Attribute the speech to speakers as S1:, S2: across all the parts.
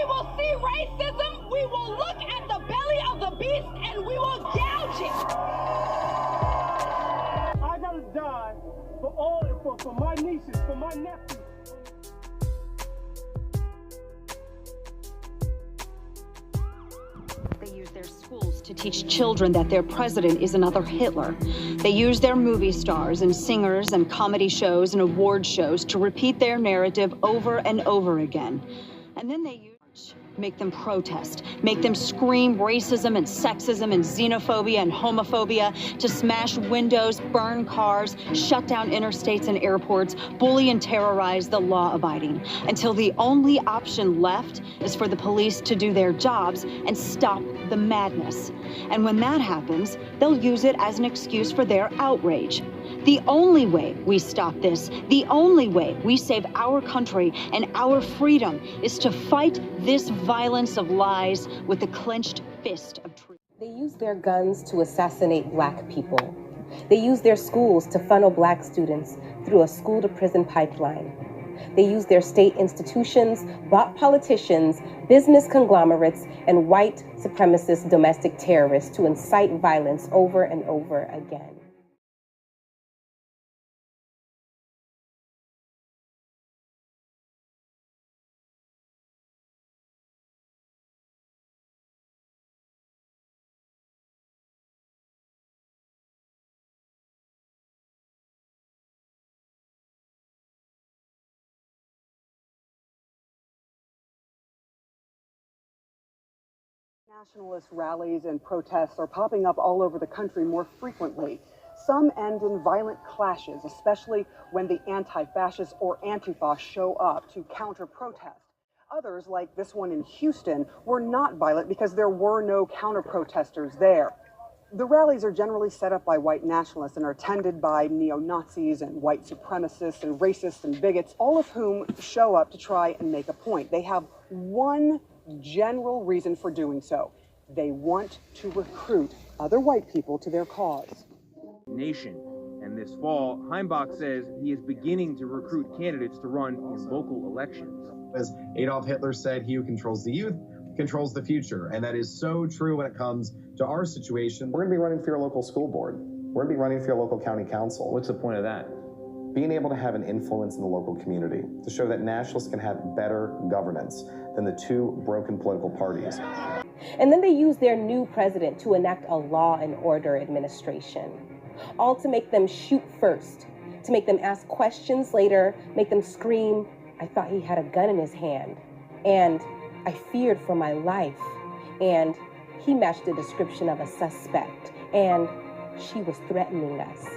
S1: we will see racism, we will look at the belly of the beast, and we will gouge it.
S2: I gotta die for my nieces, for my nephews.
S3: They use their schools to teach children that their president is another Hitler. They use their movie stars and singers and comedy shows and award shows to repeat their narrative over and over again. And then they make them protest, make them scream racism and sexism and xenophobia and homophobia, to smash windows, burn cars, shut down interstates and airports, bully and terrorize the law-abiding, until the only option left is for the police to do their jobs and stop the madness. And when that happens, they'll use it as an excuse for their outrage. The only way we stop this, the only way we save our country and our freedom, is to fight this violence of lies with the clenched fist of truth.
S4: They use their guns to assassinate Black people. They use their schools to funnel Black students through a school-to-prison pipeline. They use their state institutions, bought politicians, business conglomerates, and white supremacist domestic terrorists to incite violence over and over again.
S5: Nationalist rallies and protests are popping up all over the country more frequently. Some end in violent clashes, especially when the anti-fascists or Antifa show up to counter-protest. Others, like this one in Houston, were not violent because there were no counter-protesters there. The rallies are generally set up by white nationalists and are attended by neo-Nazis and white supremacists and racists and bigots, all of whom show up to try and make a point. They have one general reason for doing so. They want to recruit other white people to their cause.
S6: Nation. And this fall, Heimbach says he is beginning to recruit candidates to run in local elections.
S7: As Adolf Hitler said, he who controls the youth controls the future. And that is so true when it comes to our situation.
S8: We're going to be running for your local school board. We're going to be running for your local county council.
S6: What's the point of that?
S8: Being able to have an influence in the local community, to show that nationalists can have better governance than the two broken political parties.
S4: And then they use their new president to enact a law and order administration, all to make them shoot first, to make them ask questions later, make them scream, "I thought he had a gun in his hand," and "I feared for my life," and "he matched the description of a suspect," and "she was threatening us."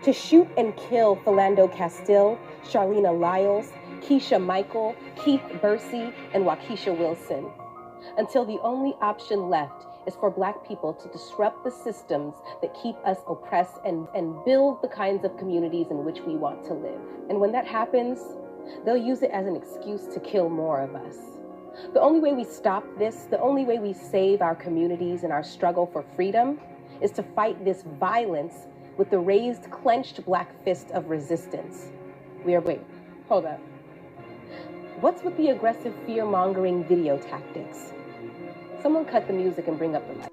S4: To shoot and kill Philando Castile, Charlena Lyles, Keisha Michael, Keith Bursey, and Waukesha Wilson, until the only option left is for Black people to disrupt the systems that keep us oppressed and build the kinds of communities in which we want to live. And when that happens, they'll use it as an excuse to kill more of us. The only way we stop this, the only way we save our communities and our struggle for freedom, is to fight this violence with the raised, clenched Black fist of resistance. Wait, hold up. What's with the aggressive fear-mongering video tactics? Someone cut the music and bring up the light.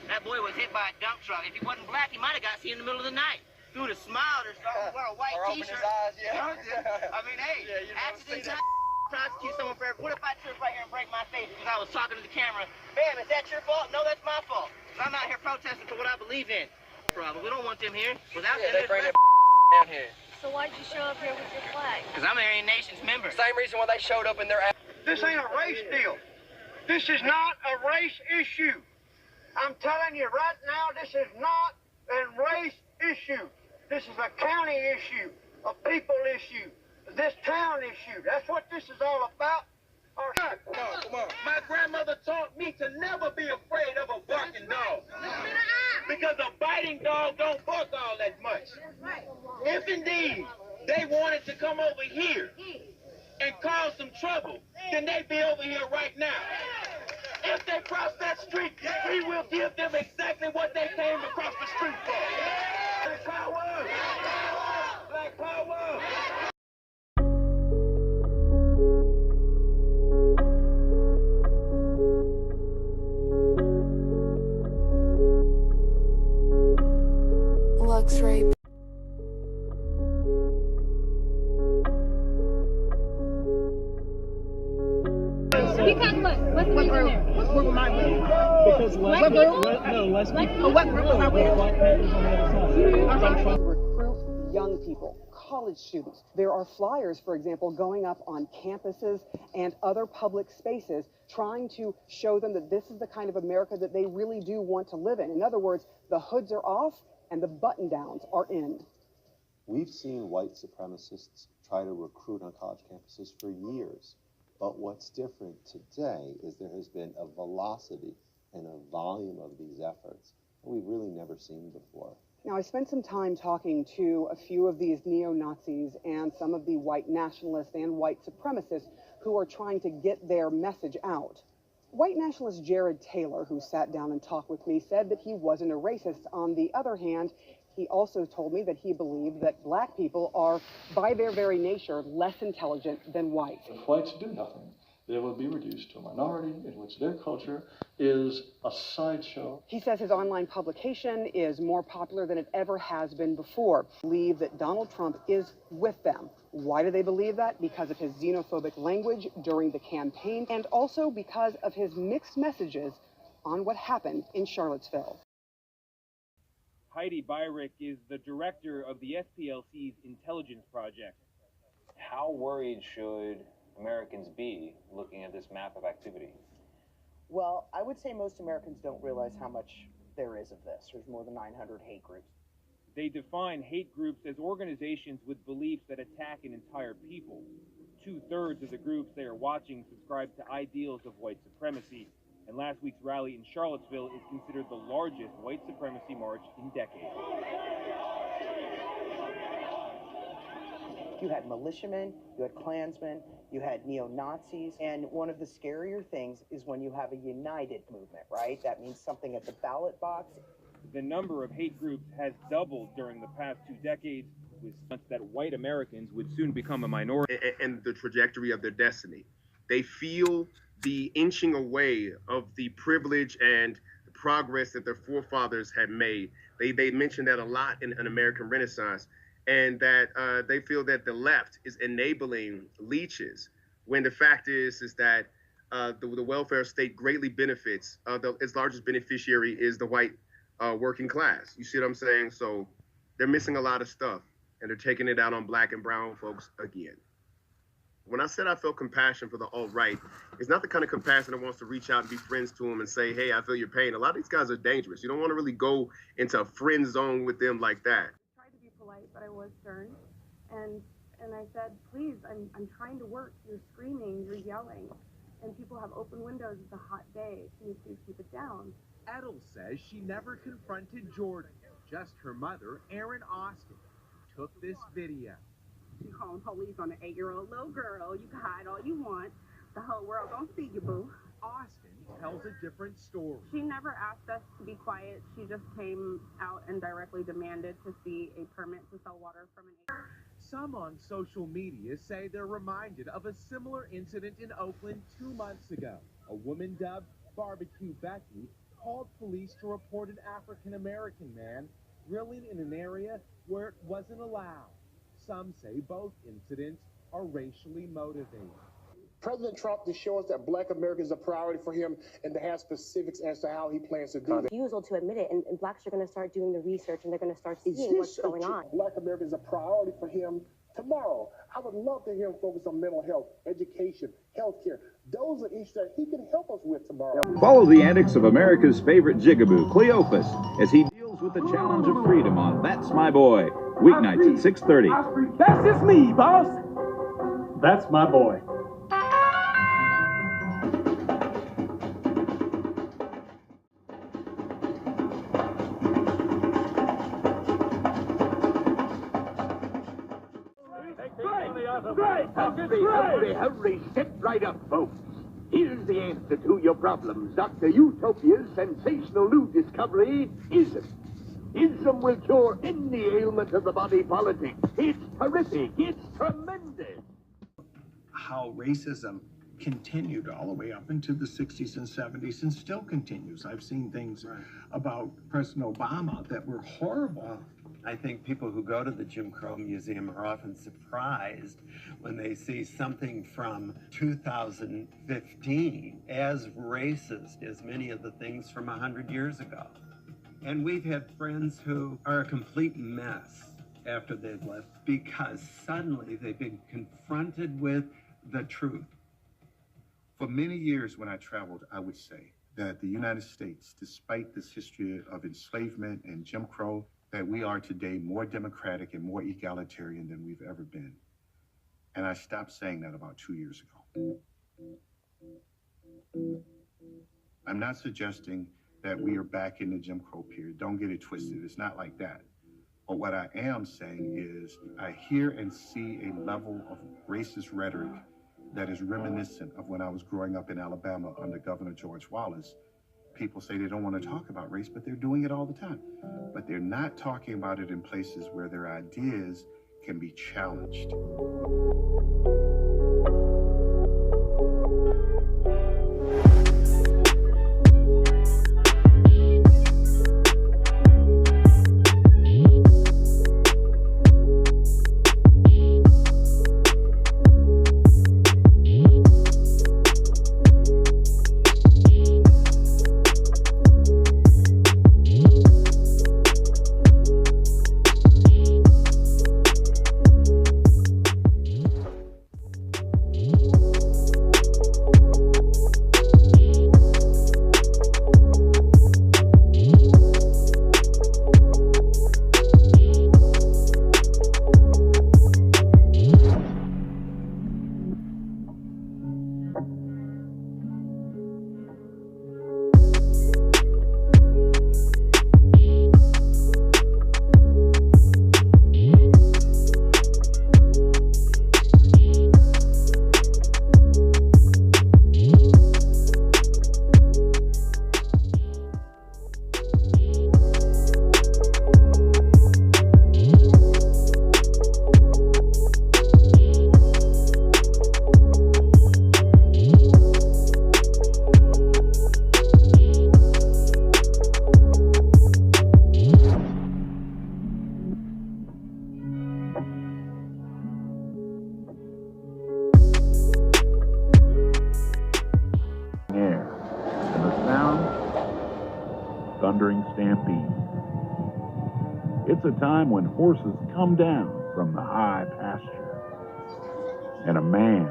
S9: That boy was hit by a dump truck. If he wasn't Black, he might have got seen in the middle of the night. If he would have smiled or something, wear a white t-shirt. I mean, hey, accidents happen. Prosecute someone for everything. What if I trip right here and break my face because I was talking to the camera? Bam, is that your fault? No, that's my fault. I'm out here protesting for what I believe in. Problem. We don't want them here. Without them,
S10: they bring that down here.
S1: So why'd you show up here with your flag?
S9: Because I'm an Aryan Nations member.
S10: Same reason why they showed up in their...
S2: This ain't a race deal. This is not a race issue. I'm telling you right now, this is not a race issue. This is a county issue, a people issue, this town issue. That's what this is all about.
S10: Come on. My grandmother taught me to never be afraid of a barking dog. Because a biting dog don't bark all that much. If indeed they wanted to come over here and cause some trouble, then they'd be over here right now. If they cross that street, we will give them exactly what they came across the street for. Black power! Black power!
S11: Luxury.
S1: Because what's the reason there?
S12: What group am I with? Because
S1: What group?
S12: No, less people.
S1: Oh, what group am I with?
S12: Black Panthers on the other side.
S5: Recruit young people, college students. There are flyers, for example, going up on campuses and other public spaces trying to show them that this is the kind of America that they really do want to live in. In other words, the hoods are off and the button-downs are in.
S13: We've seen white supremacists try to recruit on college campuses for years. But what's different today is there has been a velocity and a volume of these efforts that we've really never seen before.
S5: Now, I spent some time talking to a few of these neo-Nazis and some of the white nationalists and white supremacists who are trying to get their message out. White nationalist Jared Taylor, who sat down and talked with me, said that he wasn't a racist. On the other hand, he also told me that he believed that black people are, by their very nature, less intelligent than whites.
S14: If whites do nothing, they will be reduced to a minority in which their culture is a sideshow.
S5: He says his online publication is more popular than it ever has been before. Believe that Donald Trump is with them. Why do they believe that? Because of his xenophobic language during the campaign, and also because of his mixed messages on what happened in Charlottesville.
S6: Heidi Byrick is the director of the SPLC's Intelligence Project.
S15: How worried should Americans be looking at this map of activity?
S16: Well, I would say most Americans don't realize how much there is of this. There's more than 900 hate groups.
S6: They define hate groups as organizations with beliefs that attack an entire people. 2/3 of the groups they are watching subscribe to ideals of white supremacy, and last week's rally in Charlottesville is considered the largest white supremacy march in decades.
S16: You had militiamen, you had Klansmen, you had neo-Nazis, and one of the scarier things is when you have a united movement, right? That means something at the ballot box.
S6: The number of hate groups has doubled during the past 2 decades, with sense that white Americans would soon become a minority.
S17: And the trajectory of their destiny. They feel the inching away of the privilege and the progress that their forefathers had made. They mention that a lot in an American Renaissance, and that they feel that the left is enabling leeches, when the fact is that the welfare state greatly benefits. Its largest beneficiary is the white working class. You see what I'm saying? So they're missing a lot of stuff, and they're taking it out on black and brown folks again. When I said I felt compassion for the alt-right, it's not the kind of compassion that wants to reach out and be friends to them and say, hey, I feel your pain. A lot of these guys are dangerous. You don't want to really go into a friend zone with them like that.
S18: I tried to be polite, but I was stern. And I said, please, I'm trying to work. You're screaming, you're yelling. And people have open windows. It's a hot day. Can you please keep it down?
S19: Edel says she never confronted Jordan, just her mother, Erin Austin, who took this video.
S18: You calling police on an 8-year-old little girl. You can hide all you want. The whole world gonna see you, boo.
S19: Austin tells a different story.
S18: She never asked us to be quiet. She just came out and directly demanded to see a permit to sell water from an 8-year-old.
S19: Some on social media say they're reminded of a similar incident in Oakland 2 months ago. A woman dubbed Barbecue Becky called police to report an African-American man grilling in an area where it wasn't allowed. Some say both incidents are racially motivated.
S20: President Trump to show us that black America is a priority for him and to have specifics as to how he plans to do that.
S21: Refusal to admit it, and blacks are going to start doing the research and they're going to start seeing what's going on.
S20: Black America is a priority for him tomorrow. I would love to hear him focus on mental health, education, healthcare. Those are issues that he can help us with tomorrow.
S22: Follow the antics of America's favorite jigaboo, Cleophas, as he deals with the challenge of freedom on That's My Boy, weeknights at 6:30.
S12: That's just me, boss. That's my boy.
S10: Hurry, sit right up, folks. Here's the
S3: answer to your problems. Dr. Utopia's sensational new discovery, Ism. Ism will cure any ailment of the body politic. It's terrific. It's tremendous.
S11: How racism continued all the way up into the 60s and 70s and still continues. I've seen things about President Obama that were horrible.
S23: I think people who go to the Jim Crow Museum are often surprised when they see something from 2015 as racist as many of the things from 100 years ago. And we've had friends who are a complete mess after they've left because suddenly they've been confronted with the truth.
S24: For many years when I traveled, I would say that the United States, despite this history of enslavement and Jim Crow, that we are today more democratic and more egalitarian than we've ever been. And I stopped saying that about 2 years ago. I'm not suggesting that we are back in the Jim Crow period. Don't get it twisted. It's not like that. But what I am saying is I hear and see a level of racist rhetoric that is reminiscent of when I was growing up in Alabama under Governor George Wallace. People say they don't want to talk about race, but they're doing it all the time. But they're not talking about it in places where their ideas can be challenged.
S22: Thundering stampede. It's a time when horses come down from the high pasture, and a man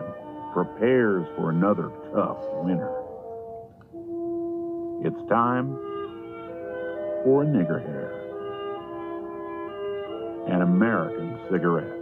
S22: prepares for another tough winter. It's time for a nigger hair, an American cigarette.